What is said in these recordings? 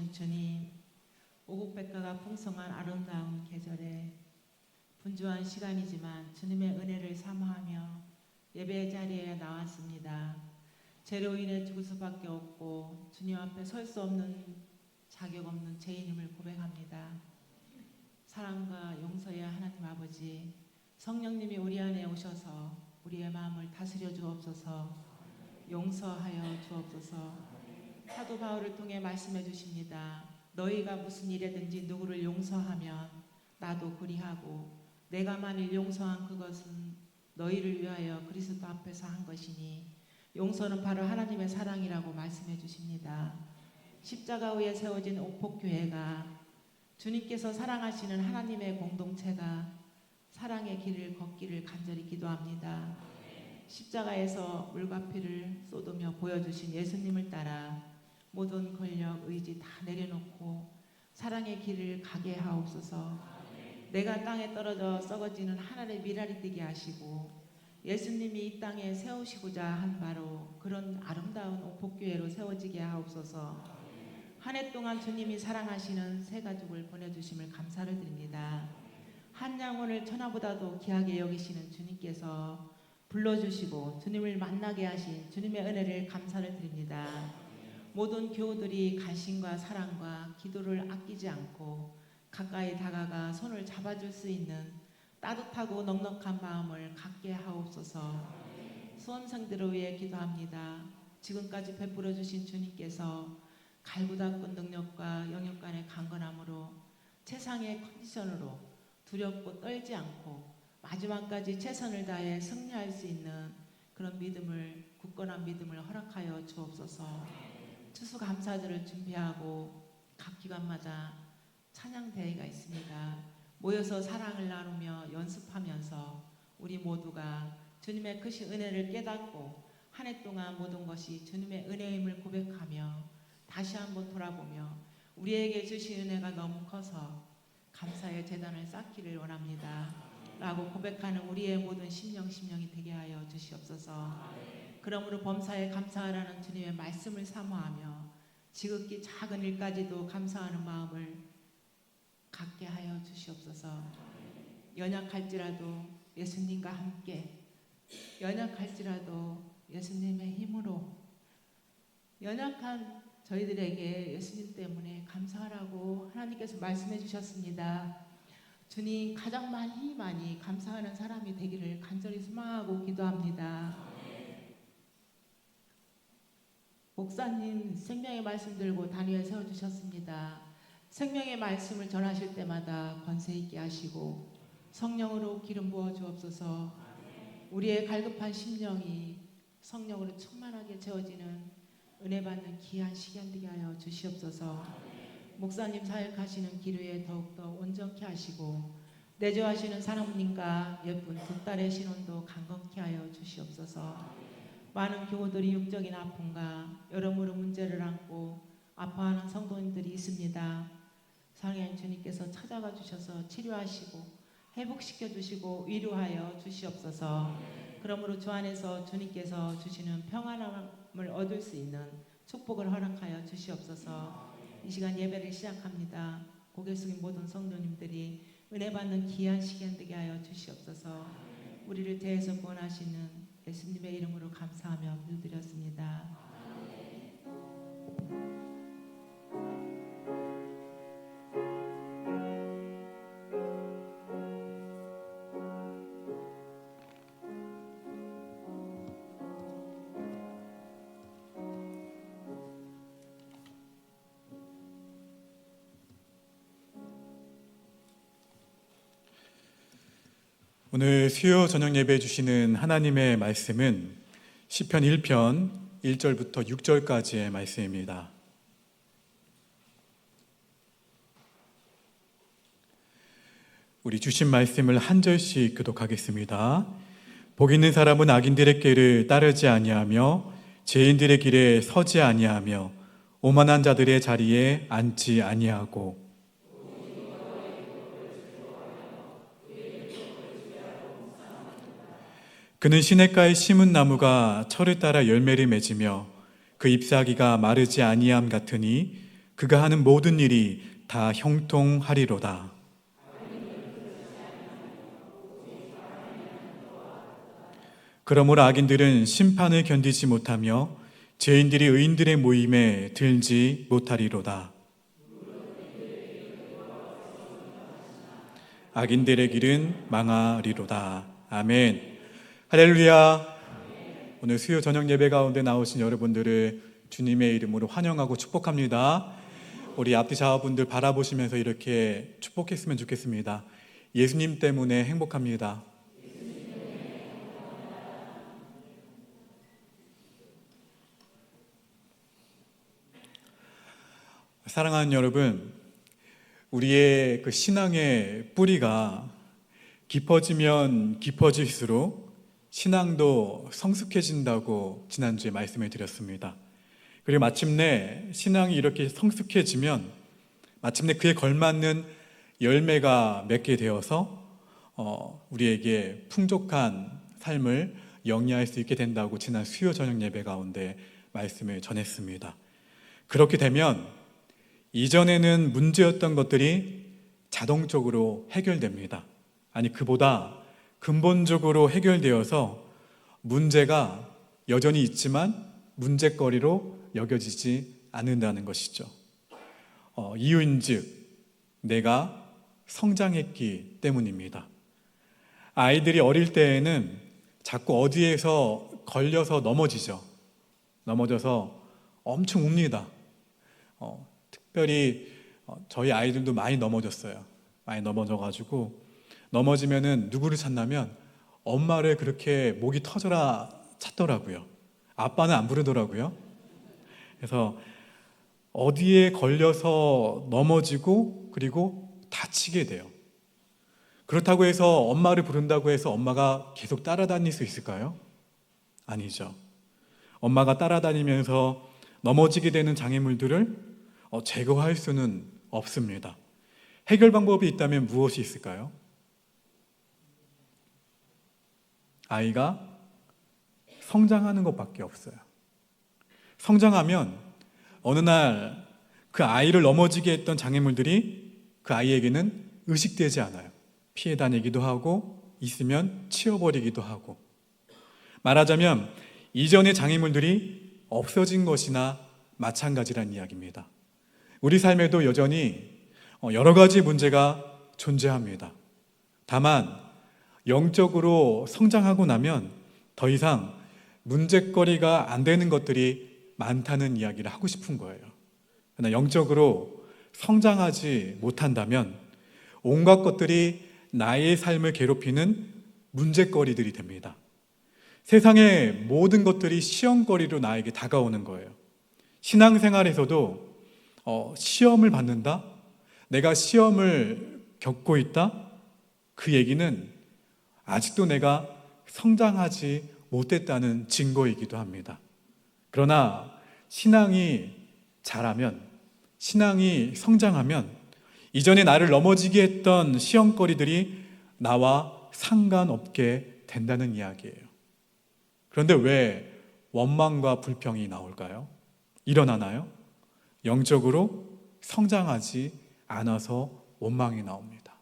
주신 주님, 오곡백과가 풍성한 아름다운 계절에 분주한 시간이지만 주님의 은혜를 사모하며 예배 자리에 나왔습니다. 죄로 인해 죽을 수밖에 없고 주님 앞에 설 수 없는 자격 없는 죄인임을 고백합니다. 사랑과 용서의 하나님 아버지, 성령님이 우리 안에 오셔서 우리의 마음을 다스려 주옵소서. 용서하여 주옵소서. 사도 바울을 통해 말씀해 주십니다. 너희가 무슨 일에든지 누구를 용서하면 나도 그리하고 내가 만일 용서한 그것은 너희를 위하여 그리스도 앞에서 한 것이니 용서는 바로 하나님의 사랑이라고 말씀해 주십니다. 십자가 위에 세워진 옥폭교회가 주님께서 사랑하시는 하나님의 공동체가 사랑의 길을 걷기를 간절히 기도합니다. 십자가에서 물과 피를 쏟으며 보여주신 예수님을 따라 모든 권력, 의지 다 내려놓고 사랑의 길을 가게 하옵소서. 내가 땅에 떨어져 썩어지는 하늘의 미랄이 되게 하시고 예수님이 이 땅에 세우시고자 한 바로 그런 아름다운 옥폭교회로 세워지게 하옵소서. 한 해 동안 주님이 사랑하시는 새 가족을 보내주심을 감사를 드립니다. 한 영혼을 천하보다도 귀하게 여기시는 주님께서 불러주시고 주님을 만나게 하신 주님의 은혜를 감사를 드립니다. 모든 교우들이 간신과 사랑과 기도를 아끼지 않고 가까이 다가가 손을 잡아줄 수 있는 따뜻하고 넉넉한 마음을 갖게 하옵소서. 수험생들을 위해 기도합니다. 지금까지 베풀어 주신 주님께서 갈고 닦은 능력과 영역 간의 강건함으로 최상의 컨디션으로 두렵고 떨지 않고 마지막까지 최선을 다해 승리할 수 있는 그런 믿음을, 굳건한 믿음을 허락하여 주옵소서. 추수감사절을 준비하고 각 기관마다 찬양대회가 있습니다. 모여서 사랑을 나누며 연습하면서 우리 모두가 주님의 크신 은혜를 깨닫고 한 해 동안 모든 것이 주님의 은혜임을 고백하며 다시 한번 돌아보며 우리에게 주신 은혜가 너무 커서 감사의 제단을 쌓기를 원합니다 라고 고백하는 우리의 모든 심령이 되게 하여 주시옵소서. 그러므로 범사에 감사하라는 주님의 말씀을 사모하며 지극히 작은 일까지도 감사하는 마음을 갖게 하여 주시옵소서. 연약할지라도 예수님과 함께, 연약할지라도 예수님의 힘으로, 연약한 저희들에게 예수님 때문에 감사하라고 하나님께서 말씀해 주셨습니다. 주님, 가장 많이 감사하는 사람이 되기를 간절히 소망하고 기도합니다. 목사님 생명의 말씀 들고 단위에 세워주셨습니다. 생명의 말씀을 전하실 때마다 권세 있게 하시고 성령으로 기름 부어 주옵소서. 우리의 갈급한 심령이 성령으로 충만하게 채워지는 은혜 받는 귀한 시간 되게 하여 주시옵소서. 목사님 사역하시는 기류에 더욱더 온전케 하시고 내조하시는 사모님과 예쁜 두 딸의 신혼도 강건케 하여 주시옵소서. 많은 교우들이 육적인 아픔과 여러모로 문제를 안고 아파하는 성도님들이 있습니다. 사랑하는 주님께서 찾아가 주셔서 치료하시고 회복시켜 주시고 위로하여 주시옵소서. 그러므로 주 안에서 주님께서 주시는 평안함을 얻을 수 있는 축복을 허락하여 주시옵소서. 이 시간 예배를 시작합니다. 고개 숙인 모든 성도님들이 은혜 받는 귀한 시간 되게 하여 주시옵소서. 우리를 대해서 구원하시는 예수님의 이름으로 감사하며 기도드렸습니다. 오늘 수요 저녁 예배 주시는 하나님의 말씀은 시편 1편 1절부터 6절까지의 말씀입니다. 우리 주신 말씀을 한 절씩 교독하겠습니다. 복 있는 사람은 악인들의 길을 따르지 아니하며 죄인들의 길에 서지 아니하며 오만한 자들의 자리에 앉지 아니하고 그는 시냇가에 심은 나무가 철을 따라 열매를 맺으며 그 잎사귀가 마르지 아니함 같으니 그가 하는 모든 일이 다 형통하리로다. 그러므로 악인들은 심판을 견디지 못하며 죄인들이 의인들의 모임에 들지 못하리로다. 악인들의 길은 망하리로다. 아멘. 할렐루야. 오늘 수요 저녁 예배 가운데 나오신 여러분들을 주님의 이름으로 환영하고 축복합니다. 우리 앞뒤 좌우분들 바라보시면서 이렇게 축복했으면 좋겠습니다. 예수님 때문에 행복합니다. 사랑하는 여러분, 우리의 그 신앙의 뿌리가 깊어지면 깊어질수록 신앙도 성숙해진다고 지난주에 말씀을 드렸습니다. 그리고 마침내 신앙이 이렇게 성숙해지면 마침내 그에 걸맞는 열매가 맺게 되어서 우리에게 풍족한 삶을 영위할 수 있게 된다고 지난 수요 저녁 예배 가운데 말씀을 전했습니다. 그렇게 되면 이전에는 문제였던 것들이 자동적으로 해결됩니다. 아니, 그보다 근본적으로 해결되어서 문제가 여전히 있지만 문제거리로 여겨지지 않는다는 것이죠. 이유인즉 내가 성장했기 때문입니다. 아이들이 어릴 때에는 자꾸 어디에서 걸려서 넘어져서 엄청 웁니다. 특별히 저희 아이들도 많이 넘어졌어요. 많이 넘어져가지고 넘어지면은 누구를 찾냐면 엄마를 그렇게 목이 터져라 찾더라고요. 아빠는 안 부르더라고요. 그래서 어디에 걸려서 넘어지고 그리고 다치게 돼요. 그렇다고 해서 엄마를 부른다고 해서 엄마가 계속 따라다닐 수 있을까요? 아니죠. 엄마가 따라다니면서 넘어지게 되는 장애물들을 제거할 수는 없습니다. 해결 방법이 있다면 무엇이 있을까요? 아이가 성장하는 것밖에 없어요. 성장하면 어느 날 그 아이를 넘어지게 했던 장애물들이 그 아이에게는 의식되지 않아요. 피해 다니기도 하고 있으면 치워버리기도 하고, 말하자면 이전의 장애물들이 없어진 것이나 마찬가지란 이야기입니다. 우리 삶에도 여전히 여러 가지 문제가 존재합니다. 다만 영적으로 성장하고 나면 더 이상 문제거리가 안 되는 것들이 많다는 이야기를 하고 싶은 거예요. 그러나 영적으로 성장하지 못한다면 온갖 것들이 나의 삶을 괴롭히는 문제거리들이 됩니다. 세상의 모든 것들이 시험거리로 나에게 다가오는 거예요. 신앙생활에서도 시험을 받는다? 내가 시험을 겪고 있다? 그 얘기는 아직도 내가 성장하지 못했다는 증거이기도 합니다. 그러나 신앙이 자라면, 신앙이 성장하면 이전에 나를 넘어지게 했던 시험거리들이 나와 상관없게 된다는 이야기예요. 그런데 왜 원망과 불평이 나올까요? 일어나나요? 영적으로 성장하지 않아서 원망이 나옵니다.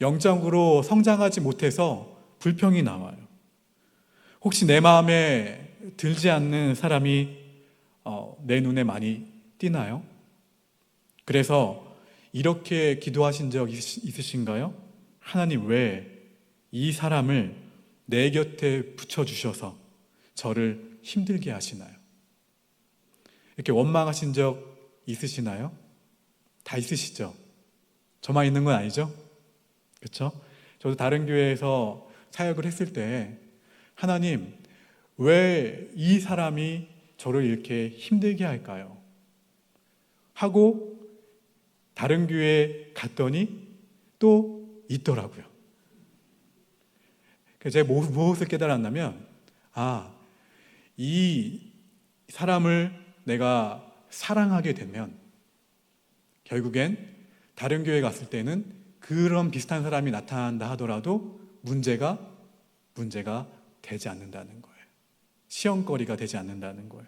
영적으로 성장하지 못해서 불평이 나와요. 혹시 내 마음에 들지 않는 사람이 내 눈에 많이 띄나요? 그래서 이렇게 기도하신 적 있으신가요? 하나님, 왜 이 사람을 내 곁에 붙여주셔서 저를 힘들게 하시나요? 이렇게 원망하신 적 있으시나요? 다 있으시죠? 저만 있는 건 아니죠? 그렇죠? 저도 다른 교회에서 사역을 했을 때 하나님, 왜 이 사람이 저를 이렇게 힘들게 할까요? 하고 다른 교회에 갔더니 또 있더라고요. 그래서 제가 무엇을 깨달았냐면, 이 사람을 내가 사랑하게 되면 결국엔 다른 교회 갔을 때는 그런 비슷한 사람이 나타난다 하더라도 문제가 되지 않는다는 거예요. 시험거리가 되지 않는다는 거예요.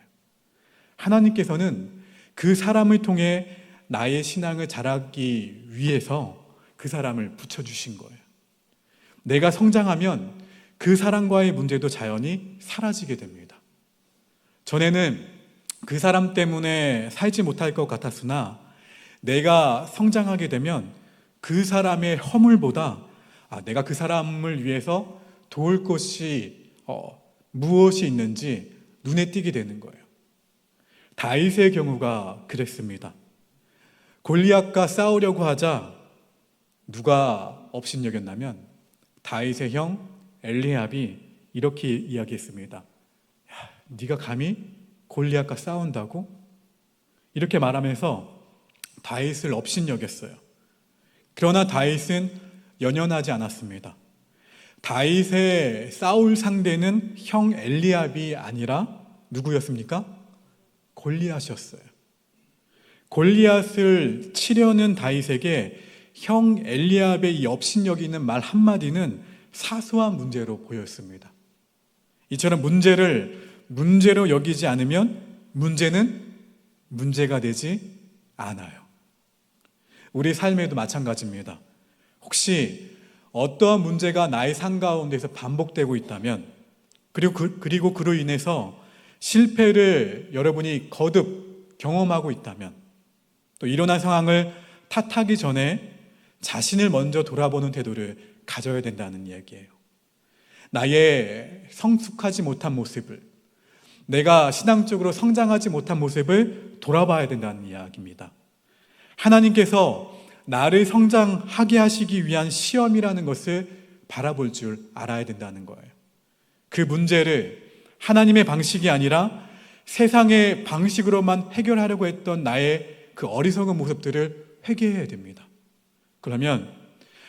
하나님께서는 그 사람을 통해 나의 신앙을 자라기 위해서 그 사람을 붙여주신 거예요. 내가 성장하면 그 사람과의 문제도 자연히 사라지게 됩니다. 전에는 그 사람 때문에 살지 못할 것 같았으나 내가 성장하게 되면 그 사람의 허물보다 내가 그 사람을 위해서 도울 것이 무엇이 있는지 눈에 띄게 되는 거예요. 다윗의 경우가 그랬습니다. 골리앗과 싸우려고 하자 누가 업신여겼냐면 다윗의 형 엘리압이 이렇게 이야기했습니다. 네가 감히 골리앗과 싸운다고? 이렇게 말하면서 다윗을 업신여겼어요. 그러나 다윗은 연연하지 않았습니다. 다윗의 싸울 상대는 형 엘리압이 아니라 누구였습니까? 골리앗이었어요. 골리앗을 치려는 다윗에게 형 엘리압의 이 업신여기는 말 한마디는 사소한 문제로 보였습니다. 이처럼 문제로 여기지 않으면 문제는 문제가 되지 않아요. 우리 삶에도 마찬가지입니다. 혹시 어떠한 문제가 나의 삶 가운데서 반복되고 있다면 그리고 그로 인해서 실패를 여러분이 거듭 경험하고 있다면 또 일어난 상황을 탓하기 전에 자신을 먼저 돌아보는 태도를 가져야 된다는 이야기예요. 나의 성숙하지 못한 모습을, 내가 신앙적으로 성장하지 못한 모습을 돌아봐야 된다는 이야기입니다. 하나님께서 나를 성장하게 하시기 위한 시험이라는 것을 바라볼 줄 알아야 된다는 거예요. 그 문제를 하나님의 방식이 아니라 세상의 방식으로만 해결하려고 했던 나의 그 어리석은 모습들을 회개해야 됩니다. 그러면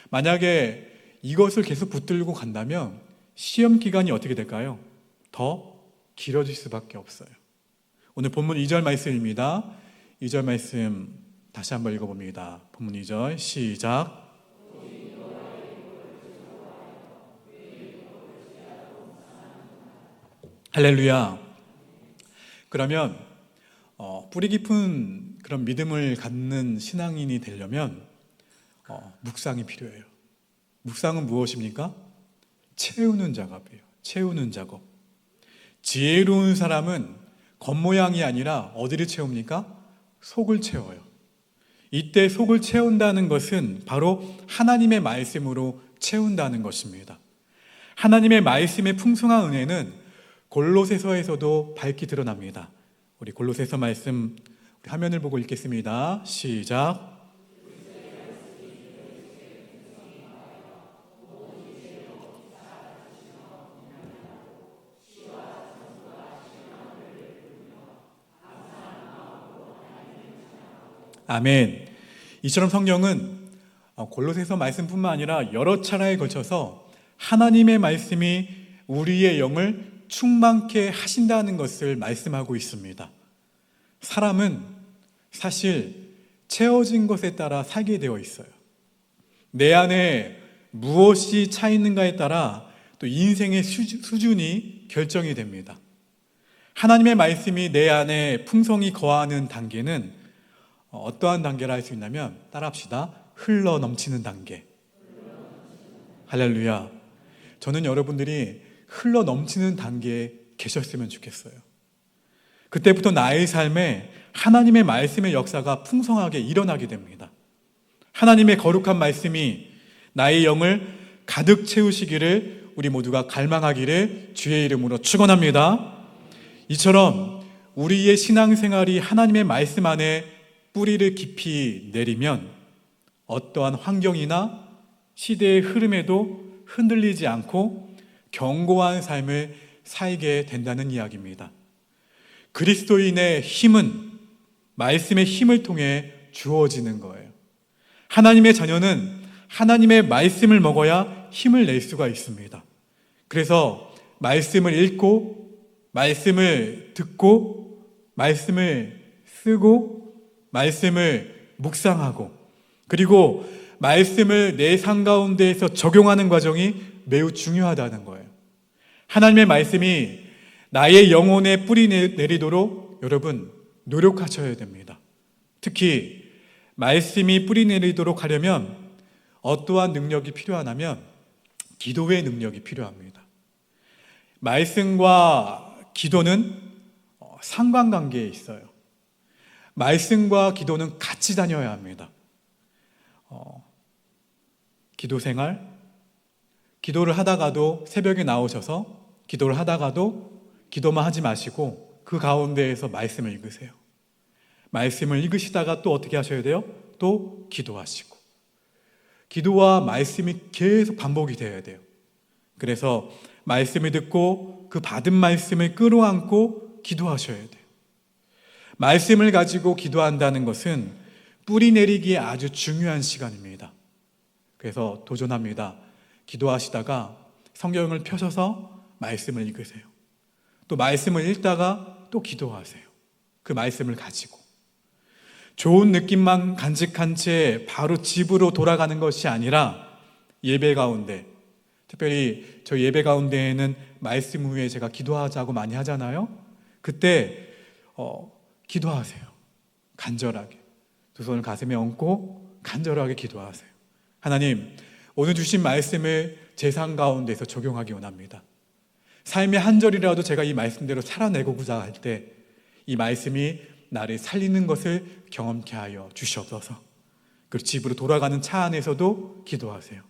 만약에 이것을 계속 붙들고 간다면 시험 기간이 어떻게 될까요? 더 길어질 수밖에 없어요. 오늘 본문 2절 말씀입니다. 2절 말씀 다시 한번 읽어봅니다. 본문 2절 시작. 할렐루야. 그러면 뿌리 깊은 그런 믿음을 갖는 신앙인이 되려면 묵상이 필요해요. 묵상은 무엇입니까? 채우는 작업이에요. 채우는 작업. 지혜로운 사람은 겉모양이 아니라 어디를 채웁니까? 속을 채워요. 이때 속을 채운다는 것은 바로 하나님의 말씀으로 채운다는 것입니다. 하나님의 말씀의 풍성한 은혜는 골로새서에서도 밝히 드러납니다. 우리 골로새서 말씀 우리 화면을 보고 읽겠습니다. 시작. 아멘. 이처럼 성경은 골로새서 말씀뿐만 아니라 여러 차례에 걸쳐서 하나님의 말씀이 우리의 영을 충만케 하신다는 것을 말씀하고 있습니다. 사람은 사실 채워진 것에 따라 살게 되어 있어요. 내 안에 무엇이 차 있는가에 따라 또 인생의 수준이 결정이 됩니다. 하나님의 말씀이 내 안에 풍성히 거하는 단계는 어떠한 단계라 할 수 있냐면 따라합시다. 흘러 넘치는 단계. 할렐루야. 저는 여러분들이 흘러 넘치는 단계에 계셨으면 좋겠어요. 그때부터 나의 삶에 하나님의 말씀의 역사가 풍성하게 일어나게 됩니다. 하나님의 거룩한 말씀이 나의 영을 가득 채우시기를 우리 모두가 갈망하기를 주의 이름으로 축원합니다. 이처럼 우리의 신앙생활이 하나님의 말씀 안에 뿌리를 깊이 내리면 어떠한 환경이나 시대의 흐름에도 흔들리지 않고 견고한 삶을 살게 된다는 이야기입니다. 그리스도인의 힘은 말씀의 힘을 통해 주어지는 거예요. 하나님의 자녀는 하나님의 말씀을 먹어야 힘을 낼 수가 있습니다. 그래서 말씀을 읽고 말씀을 듣고 말씀을 쓰고 말씀을 묵상하고 그리고 말씀을 내 삶 가운데에서 적용하는 과정이 매우 중요하다는 거예요. 하나님의 말씀이 나의 영혼에 뿌리 내리도록 여러분 노력하셔야 됩니다. 특히 말씀이 뿌리 내리도록 하려면 어떠한 능력이 필요하냐면 기도의 능력이 필요합니다. 말씀과 기도는 상관관계에 있어요. 말씀과 기도는 같이 다녀야 합니다. 기도 생활, 기도를 하다가도 새벽에 나오셔서 기도를 하다가도 기도만 하지 마시고 그 가운데에서 말씀을 읽으세요. 말씀을 읽으시다가 또 어떻게 하셔야 돼요? 또 기도하시고. 기도와 말씀이 계속 반복이 되어야 돼요. 그래서 말씀을 듣고 그 받은 말씀을 끌어안고 기도하셔야 돼요. 말씀을 가지고 기도한다는 것은 뿌리 내리기에 아주 중요한 시간입니다. 그래서 도전합니다. 기도하시다가 성경을 펴셔서 말씀을 읽으세요. 또 말씀을 읽다가 또 기도하세요. 그 말씀을 가지고. 좋은 느낌만 간직한 채 바로 집으로 돌아가는 것이 아니라 예배 가운데, 특별히 저 예배 가운데에는 말씀 후에 제가 기도하자고 많이 하잖아요. 그때 기도하세요. 간절하게. 두 손을 가슴에 얹고 간절하게 기도하세요. 하나님, 오늘 주신 말씀을 제 삶 가운데서 적용하기 원합니다. 삶의 한 절이라도 제가 이 말씀대로 살아내고자 할 때 이 말씀이 나를 살리는 것을 경험케 하여 주시옵소서. 그리고 집으로 돌아가는 차 안에서도 기도하세요.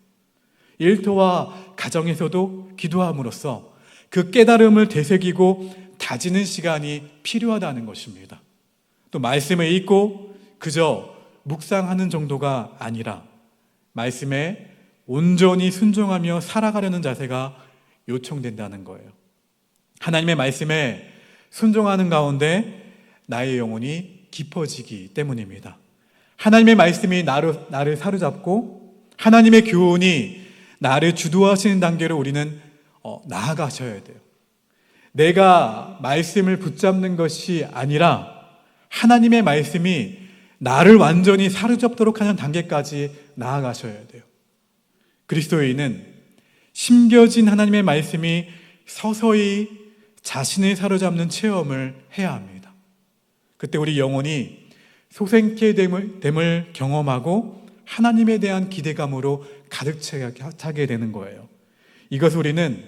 일터와 가정에서도 기도함으로써 그 깨달음을 되새기고 다지는 시간이 필요하다는 것입니다. 또 말씀을 읽고 그저 묵상하는 정도가 아니라 말씀에 온전히 순종하며 살아가려는 자세가 요청된다는 거예요. 하나님의 말씀에 순종하는 가운데 나의 영혼이 깊어지기 때문입니다. 하나님의 말씀이 나를 사로잡고 하나님의 교훈이 나를 주도하시는 단계로 우리는 나아가셔야 돼요. 내가 말씀을 붙잡는 것이 아니라 하나님의 말씀이 나를 완전히 사로잡도록 하는 단계까지 나아가셔야 돼요. 그리스도인은 심겨진 하나님의 말씀이 서서히 자신을 사로잡는 체험을 해야 합니다. 그때 우리 영혼이 소생케 됨을 경험하고 하나님에 대한 기대감으로 가득 차게 되는 거예요. 이것을 우리는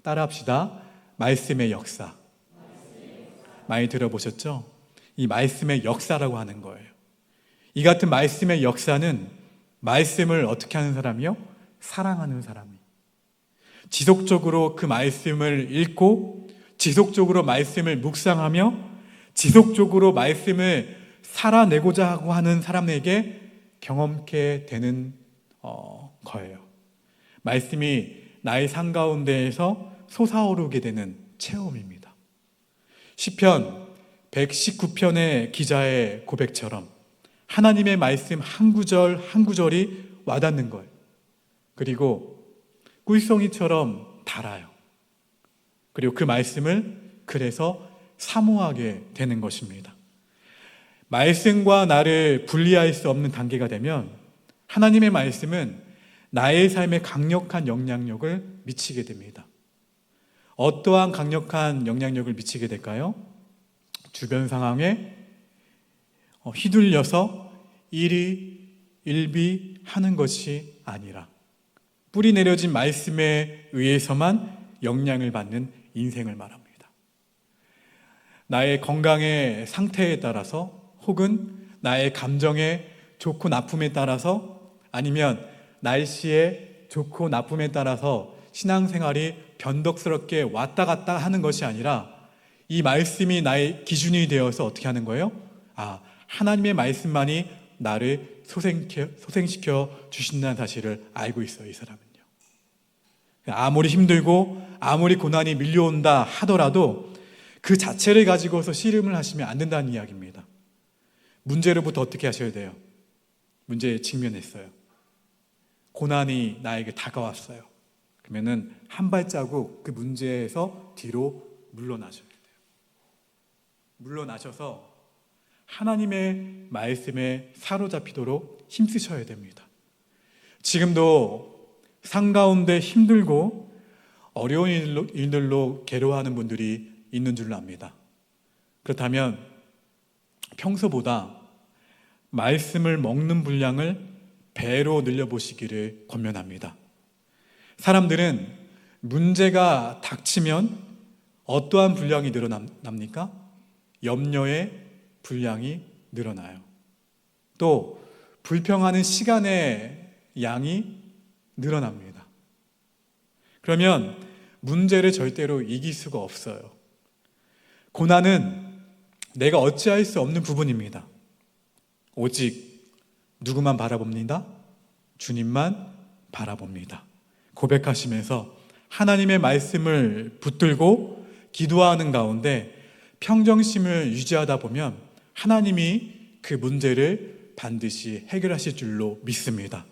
따라합시다. 말씀의 역사. 많이 들어보셨죠? 이 말씀의 역사라고 하는 거예요. 이 같은 말씀의 역사는 말씀을 어떻게 하는 사람이요? 사랑하는 사람이. 지속적으로 그 말씀을 읽고 지속적으로 말씀을 묵상하며 지속적으로 말씀을 살아내고자 하고 하는 사람에게 경험케 되는 거예요. 말씀이 나의 삶 가운데에서 솟아오르게 되는 체험입니다. 시편 119편의 기자의 고백처럼 하나님의 말씀 한 구절 한 구절이 와닿는 거예요. 그리고 꿀송이처럼 달아요. 그리고 그 말씀을 그래서 사모하게 되는 것입니다. 말씀과 나를 분리할 수 없는 단계가 되면 하나님의 말씀은 나의 삶에 강력한 영향력을 미치게 됩니다. 어떠한 강력한 영향력을 미치게 될까요? 주변 상황에 휘둘려서 일비하는 것이 아니라 뿌리 내려진 말씀에 의해서만 영향을 받는 인생을 말합니다. 나의 건강의 상태에 따라서 혹은 나의 감정의 좋고 나쁨에 따라서 아니면 날씨의 좋고 나쁨에 따라서 신앙생활이 변덕스럽게 왔다 갔다 하는 것이 아니라 이 말씀이 나의 기준이 되어서 어떻게 하는 거예요? 하나님의 말씀만이 나를 소생시켜 주신다는 사실을 알고 있어요, 이 사람은요. 아무리 힘들고 아무리 고난이 밀려온다 하더라도 그 자체를 가지고서 씨름을 하시면 안 된다는 이야기입니다. 문제로부터 어떻게 하셔야 돼요? 문제에 직면했어요. 고난이 나에게 다가왔어요. 그러면은 한 발자국 그 문제에서 뒤로 물러나셔야 돼요. 물러나셔서 하나님의 말씀에 사로잡히도록 힘쓰셔야 됩니다. 지금도 삶 가운데 힘들고 어려운 일들로 괴로워하는 분들이 있는 줄 압니다. 그렇다면 평소보다 말씀을 먹는 분량을 배로 늘려보시기를 권면합니다. 사람들은 문제가 닥치면 어떠한 분량이 늘어납니까? 염려의 분량이 늘어나요. 또 불평하는 시간의 양이 늘어납니다. 그러면 문제를 절대로 이길 수가 없어요. 고난은 내가 어찌할 수 없는 부분입니다. 오직 누구만 바라봅니다? 주님만 바라봅니다. 고백하시면서 하나님의 말씀을 붙들고 기도하는 가운데 평정심을 유지하다 보면 하나님이 그 문제를 반드시 해결하실 줄로 믿습니다.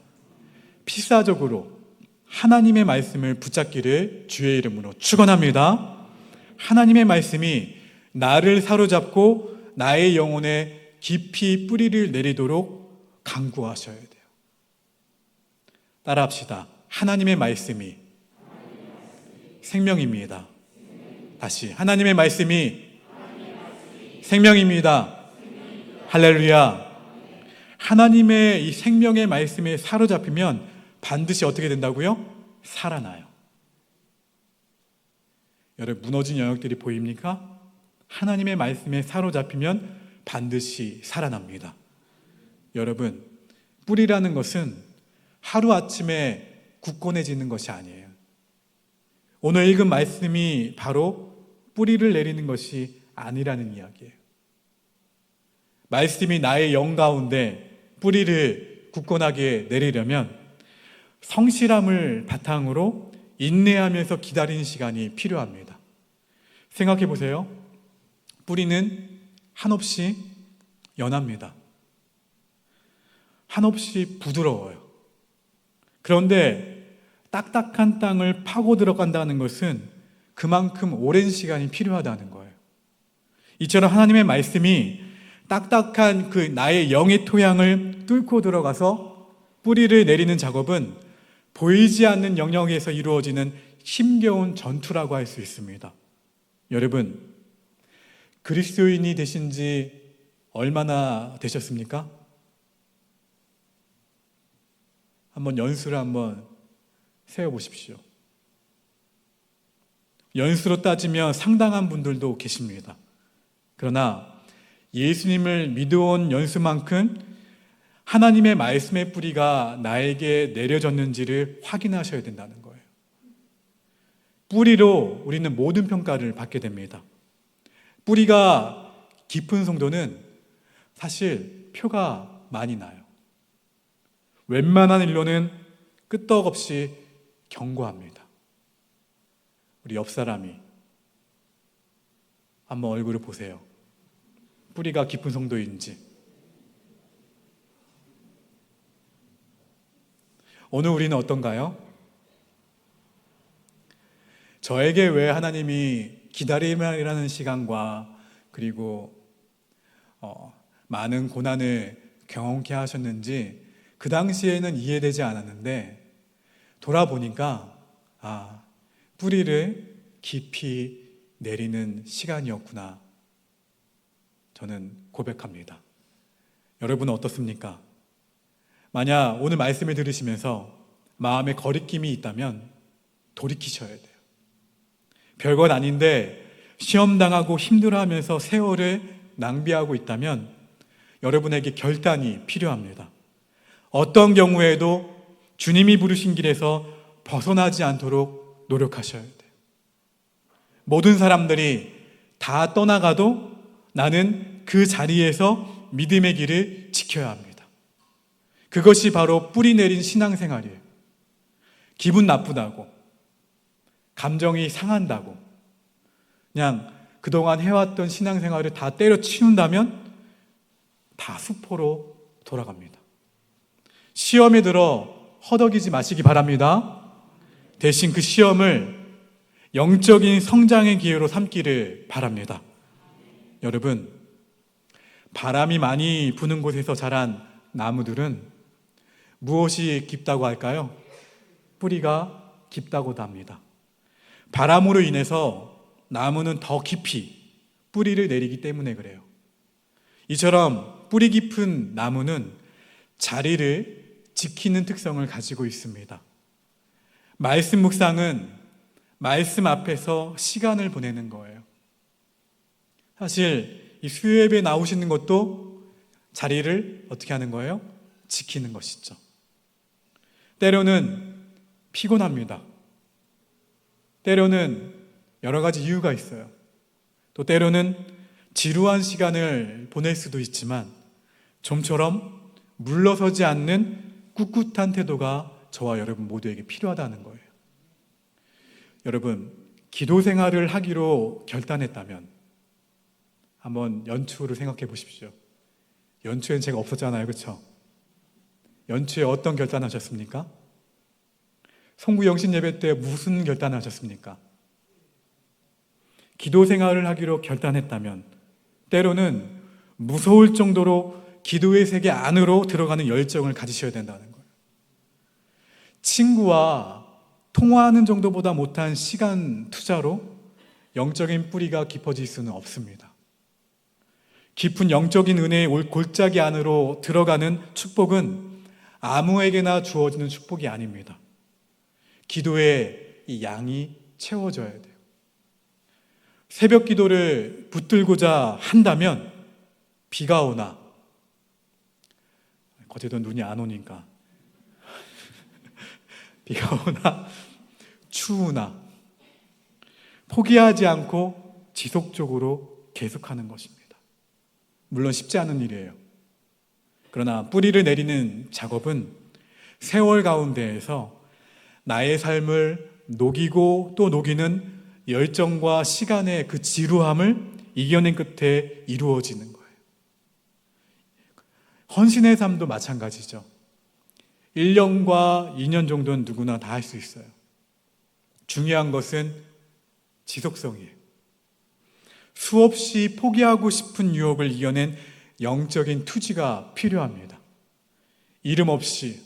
필사적으로 하나님의 말씀을 붙잡기를 주의 이름으로 축원합니다. 하나님의 말씀이 나를 사로잡고 나의 영혼에 깊이 뿌리를 내리도록 간구하셔야 돼요. 따라합시다. 하나님의 말씀이 생명입니다. 다시 하나님의 말씀이 생명입니다. 할렐루야. 하나님의 이 생명의 말씀에 사로잡히면 반드시 어떻게 된다고요? 살아나요. 여러분, 무너진 영역들이 보입니까? 하나님의 말씀에 사로잡히면 반드시 살아납니다. 여러분, 뿌리라는 것은 하루아침에 굳건해지는 것이 아니에요. 오늘 읽은 말씀이 바로 뿌리를 내리는 것이 아니라는 이야기예요. 말씀이 나의 영 가운데 뿌리를 굳건하게 내리려면 성실함을 바탕으로 인내하면서 기다리는 시간이 필요합니다. 생각해 보세요. 뿌리는 한없이 연합니다. 한없이 부드러워요. 그런데 딱딱한 땅을 파고 들어간다는 것은 그만큼 오랜 시간이 필요하다는 거예요. 이처럼 하나님의 말씀이 딱딱한 그 나의 영의 토양을 뚫고 들어가서 뿌리를 내리는 작업은 보이지 않는 영역에서 이루어지는 힘겨운 전투라고 할 수 있습니다. 여러분, 그리스도인이 되신 지 얼마나 되셨습니까? 한번 연수를 한번 세워보십시오. 연수로 따지면 상당한 분들도 계십니다. 그러나 예수님을 믿어온 연수만큼 하나님의 말씀의 뿌리가 나에게 내려졌는지를 확인하셔야 된다는 거예요. 뿌리로 우리는 모든 평가를 받게 됩니다. 뿌리가 깊은 성도는 사실 표가 많이 나요. 웬만한 일로는 끄떡없이 경고합니다. 우리 옆 사람이 한번 얼굴을 보세요. 뿌리가 깊은 성도인지. 오늘 우리는 어떤가요? 저에게 왜 하나님이 기다림이라는 시간과 그리고 많은 고난을 경험케 하셨는지 그 당시에는 이해되지 않았는데 돌아보니까 뿌리를 깊이 내리는 시간이었구나. 저는 고백합니다. 여러분은 어떻습니까? 만약 오늘 말씀을 들으시면서 마음에 거리낌이 있다면 돌이키셔야 돼요. 별것 아닌데 시험당하고 힘들어하면서 세월을 낭비하고 있다면 여러분에게 결단이 필요합니다. 어떤 경우에도 주님이 부르신 길에서 벗어나지 않도록 노력하셔야 돼요. 모든 사람들이 다 떠나가도 나는 그 자리에서 믿음의 길을 지켜야 합니다. 그것이 바로 뿌리 내린 신앙생활이에요. 기분 나쁘다고, 감정이 상한다고, 그냥 그동안 해왔던 신앙생활을 다 때려치운다면 다 수포로 돌아갑니다. 시험에 들어 허덕이지 마시기 바랍니다. 대신 그 시험을 영적인 성장의 기회로 삼기를 바랍니다. 여러분, 바람이 많이 부는 곳에서 자란 나무들은 무엇이 깊다고 할까요? 뿌리가 깊다고도 합니다. 바람으로 인해서 나무는 더 깊이 뿌리를 내리기 때문에 그래요. 이처럼 뿌리 깊은 나무는 자리를 지키는 특성을 가지고 있습니다. 말씀 묵상은 말씀 앞에서 시간을 보내는 거예요. 사실 이 수요 예배에 나오시는 것도 자리를 어떻게 하는 거예요? 지키는 것이죠. 때로는 피곤합니다. 때로는 여러 가지 이유가 있어요. 또 때로는 지루한 시간을 보낼 수도 있지만 좀처럼 물러서지 않는 꿋꿋한 태도가 저와 여러분 모두에게 필요하다는 거예요. 여러분, 기도 생활을 하기로 결단했다면 한번 연초를 생각해 보십시오. 연초엔 제가 없었잖아요, 그렇죠? 연초에 어떤 결단하셨습니까? 송구 영신 예배 때 무슨 결단하셨습니까? 기도 생활을 하기로 결단했다면 때로는 무서울 정도로 기도의 세계 안으로 들어가는 열정을 가지셔야 된다는 거예요. 친구와 통화하는 정도보다 못한 시간 투자로 영적인 뿌리가 깊어질 수는 없습니다. 깊은 영적인 은혜의 골짜기 안으로 들어가는 축복은 아무에게나 주어지는 축복이 아닙니다. 기도의 이 양이 채워져야 돼요. 새벽 기도를 붙들고자 한다면 비가 오나, 어제도 눈이 안 오니까 비가 오나 추우나 포기하지 않고 지속적으로 계속하는 것입니다. 물론 쉽지 않은 일이에요. 그러나 뿌리를 내리는 작업은 세월 가운데에서 나의 삶을 녹이고 또 녹이는 열정과 시간의 그 지루함을 이겨낸 끝에 이루어지는 거예요. 헌신의 삶도 마찬가지죠. 1년과 2년 정도는 누구나 다 할 수 있어요. 중요한 것은 지속성이에요. 수없이 포기하고 싶은 유혹을 이겨낸 영적인 투지가 필요합니다. 이름 없이,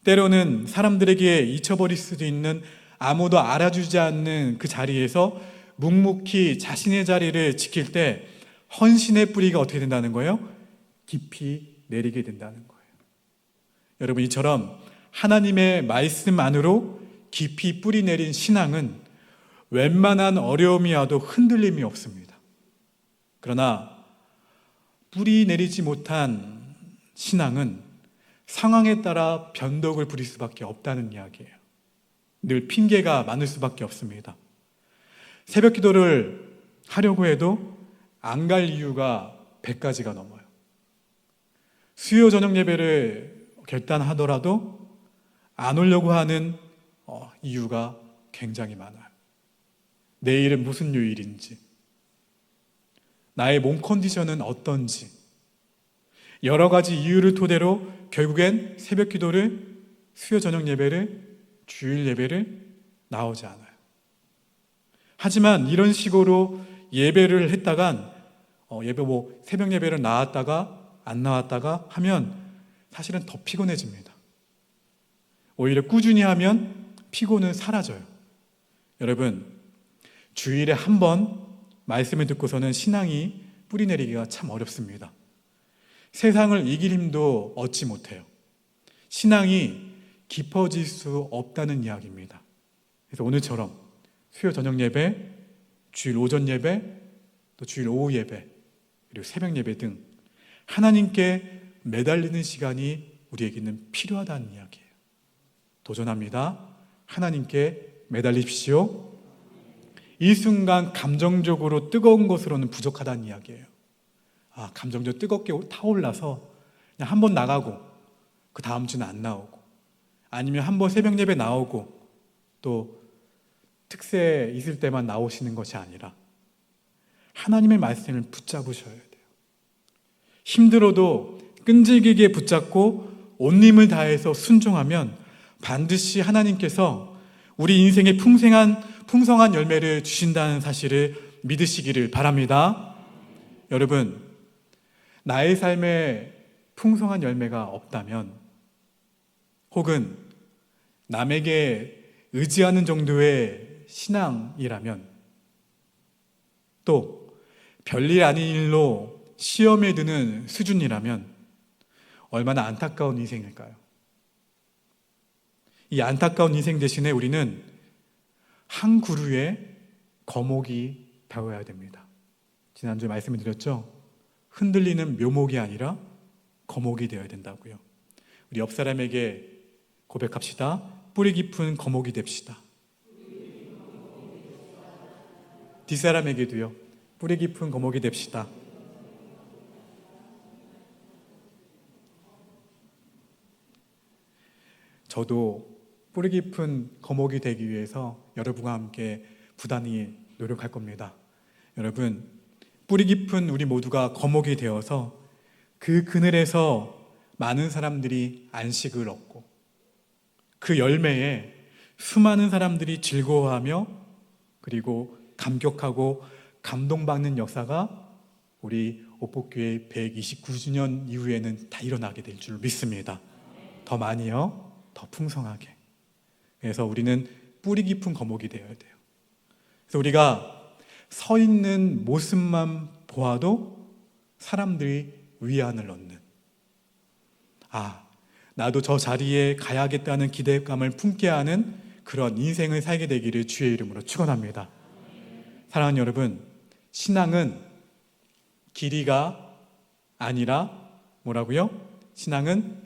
때로는 사람들에게 잊혀버릴 수도 있는 아무도 알아주지 않는 그 자리에서 묵묵히 자신의 자리를 지킬 때 헌신의 뿌리가 어떻게 된다는 거예요? 깊이 내리게 된다는 거예요. 여러분, 이처럼 하나님의 말씀 안으로 깊이 뿌리 내린 신앙은 웬만한 어려움이 와도 흔들림이 없습니다. 그러나 뿌리 내리지 못한 신앙은 상황에 따라 변덕을 부릴 수밖에 없다는 이야기예요. 늘 핑계가 많을 수밖에 없습니다. 새벽 기도를 하려고 해도 안 갈 이유가 100가지가 넘어요. 수요 저녁 예배를 결단하더라도 안 오려고 하는 이유가 굉장히 많아요. 내일은 무슨 요일인지, 나의 몸 컨디션은 어떤지, 여러 가지 이유를 토대로 결국엔 새벽 기도를, 수요 저녁 예배를, 주일 예배를 나오지 않아요. 하지만 이런 식으로 예배를 했다간 새벽 예배를 나왔다가 안 나왔다가 하면 사실은 더 피곤해집니다. 오히려 꾸준히 하면 피곤은 사라져요. 여러분, 주일에 한 번 말씀을 듣고서는 신앙이 뿌리 내리기가 참 어렵습니다. 세상을 이길 힘도 얻지 못해요. 신앙이 깊어질 수 없다는 이야기입니다. 그래서 오늘처럼 수요 저녁 예배, 주일 오전 예배, 또 주일 오후 예배, 그리고 새벽 예배 등 하나님께 매달리는 시간이 우리에게는 필요하다는 이야기예요. 도전합니다. 하나님께 매달리십시오. 이 순간 감정적으로 뜨거운 것으로는 부족하다는 이야기예요. 감정적으로 뜨겁게 타올라서 그냥 한 번 나가고 그 다음 주는 안 나오고, 아니면 한 번 새벽 예배 나오고 또 특세 있을 때만 나오시는 것이 아니라 하나님의 말씀을 붙잡으셔야 돼요. 힘들어도 끈질기게 붙잡고 온 힘을 다해서 순종하면 반드시 하나님께서 우리 인생에 풍성한 열매를 주신다는 사실을 믿으시기를 바랍니다. 여러분, 나의 삶에 풍성한 열매가 없다면, 혹은 남에게 의지하는 정도의 신앙이라면, 또 별일 아닌 일로 시험에 드는 수준이라면 얼마나 안타까운 인생일까요? 이 안타까운 인생 대신에 우리는 한 그루의 거목이 되어야 됩니다. 지난주에 말씀을 드렸죠? 흔들리는 묘목이 아니라 거목이 되어야 된다고요. 우리 옆 사람에게 고백합시다. 뿌리 깊은 거목이 됩시다. 뒷사람에게도요. 뿌리 깊은 거목이 됩시다. 저도 뿌리 깊은 거목이 되기 위해서 여러분과 함께 부단히 노력할 겁니다. 여러분, 뿌리 깊은 우리 모두가 거목이 되어서 그 그늘에서 많은 사람들이 안식을 얻고 그 열매에 수많은 사람들이 즐거워하며 그리고 감격하고 감동받는 역사가 우리 옥복교회 129주년 이후에는 다 일어나게 될 줄 믿습니다. 더 많이요, 더 풍성하게. 그래서 우리는 뿌리 깊은 거목이 되어야 돼요. 그래서 우리가 서 있는 모습만 보아도 사람들이 위안을 얻는, 나도 저 자리에 가야겠다는 기대감을 품게 하는 그런 인생을 살게 되기를 주의 이름으로 축원합니다. 사랑하는 여러분, 신앙은 길이가 아니라 뭐라고요? 신앙은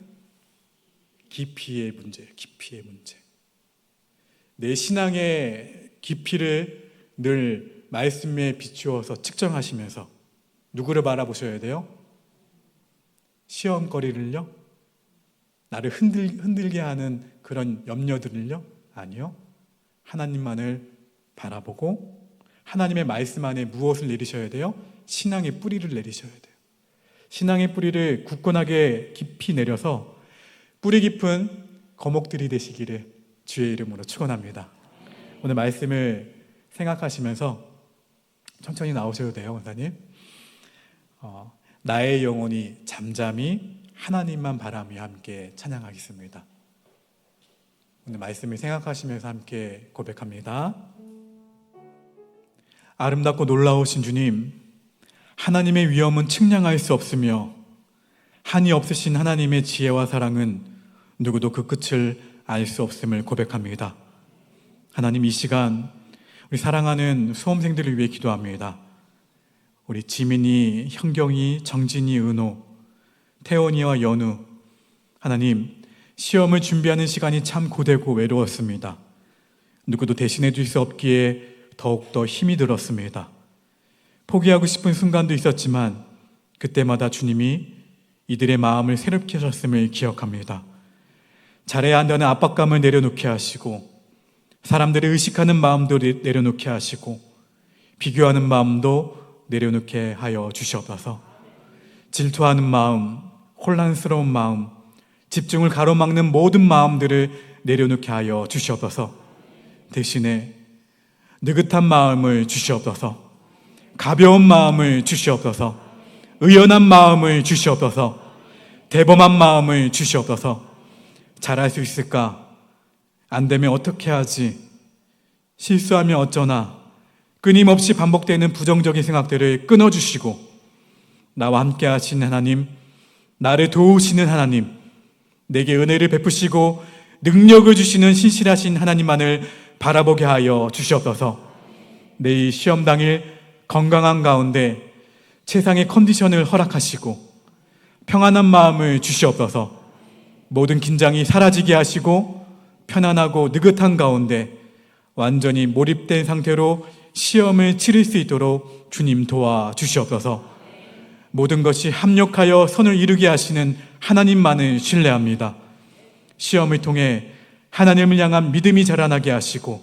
깊이의 문제예요. 깊이의 문제. 내 신앙의 깊이를 늘 말씀에 비추어서 측정하시면서 누구를 바라보셔야 돼요? 시험거리를요? 나를 흔들게 하는 그런 염려들을요? 아니요. 하나님만을 바라보고 하나님의 말씀 안에 무엇을 내리셔야 돼요? 신앙의 뿌리를 내리셔야 돼요. 신앙의 뿌리를 굳건하게 깊이 내려서 뿌리 깊은 거목들이 되시기를 주의 이름으로 축원합니다. 오늘 말씀을 생각하시면서 천천히 나오셔도 돼요, 원사님. 나의 영혼이 잠잠히 하나님만 바라며 함께 찬양하겠습니다. 오늘 말씀을 생각하시면서 함께 고백합니다. 아름답고 놀라우신 주님, 하나님의 위엄은 측량할 수 없으며 한이 없으신 하나님의 지혜와 사랑은 누구도 그 끝을 알 수 없음을 고백합니다. 하나님, 이 시간 우리 사랑하는 수험생들을 위해 기도합니다. 우리 지민이, 현경이, 정진이, 은호, 태원이와 연우, 하나님, 시험을 준비하는 시간이 참 고되고 외로웠습니다. 누구도 대신해 줄 수 없기에 더욱더 힘이 들었습니다. 포기하고 싶은 순간도 있었지만 그때마다 주님이 이들의 마음을 새롭게 하셨음을 기억합니다. 잘해야 한다는 압박감을 내려놓게 하시고 사람들을 의식하는 마음도 내려놓게 하시고 비교하는 마음도 내려놓게 하여 주시옵소서. 질투하는 마음, 혼란스러운 마음, 집중을 가로막는 모든 마음들을 내려놓게 하여 주시옵소서. 대신에 느긋한 마음을 주시옵소서. 가벼운 마음을 주시옵소서. 의연한 마음을 주시옵소서. 대범한 마음을 주시옵소서. 잘할 수 있을까? 안 되면 어떻게 하지? 실수하면 어쩌나? 끊임없이 반복되는 부정적인 생각들을 끊어주시고 나와 함께 하시는 하나님, 나를 도우시는 하나님, 내게 은혜를 베푸시고 능력을 주시는 신실하신 하나님만을 바라보게 하여 주시옵소서. 내일 시험 당일 건강한 가운데 최상의 컨디션을 허락하시고 평안한 마음을 주시옵소서. 모든 긴장이 사라지게 하시고 편안하고 느긋한 가운데 완전히 몰입된 상태로 시험을 치를 수 있도록 주님 도와주시옵소서. 모든 것이 합력하여 선을 이루게 하시는 하나님만을 신뢰합니다. 시험을 통해 하나님을 향한 믿음이 자라나게 하시고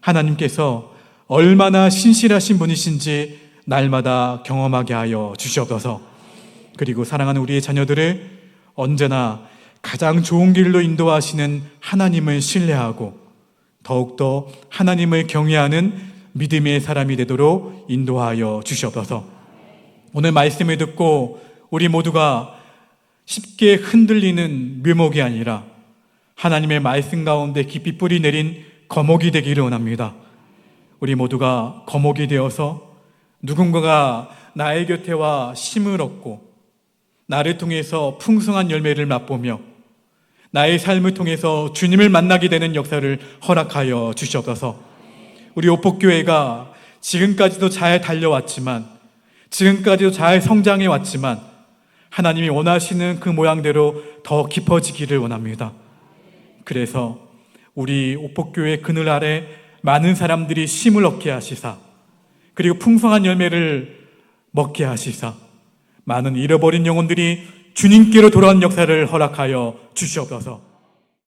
하나님께서 얼마나 신실하신 분이신지 날마다 경험하게 하여 주시옵소서. 그리고 사랑하는 우리의 자녀들을 언제나 가장 좋은 길로 인도하시는 하나님을 신뢰하고 더욱더 하나님을 경외하는 믿음의 사람이 되도록 인도하여 주시옵소서. 오늘 말씀을 듣고 우리 모두가 쉽게 흔들리는 묘목이 아니라 하나님의 말씀 가운데 깊이 뿌리 내린 거목이 되기를 원합니다. 우리 모두가 거목이 되어서 누군가가 나의 곁에 와 쉼을 얻고 나를 통해서 풍성한 열매를 맛보며 나의 삶을 통해서 주님을 만나게 되는 역사를 허락하여 주시옵소서. 우리 오복교회가 지금까지도 잘 달려왔지만, 지금까지도 잘 성장해 왔지만 하나님이 원하시는 그 모양대로 더 깊어지기를 원합니다. 그래서 우리 오복교회 그늘 아래 많은 사람들이 쉼을 얻게 하시사, 그리고 풍성한 열매를 먹게 하시사, 많은 잃어버린 영혼들이 주님께로 돌아온 역사를 허락하여 주시옵소서.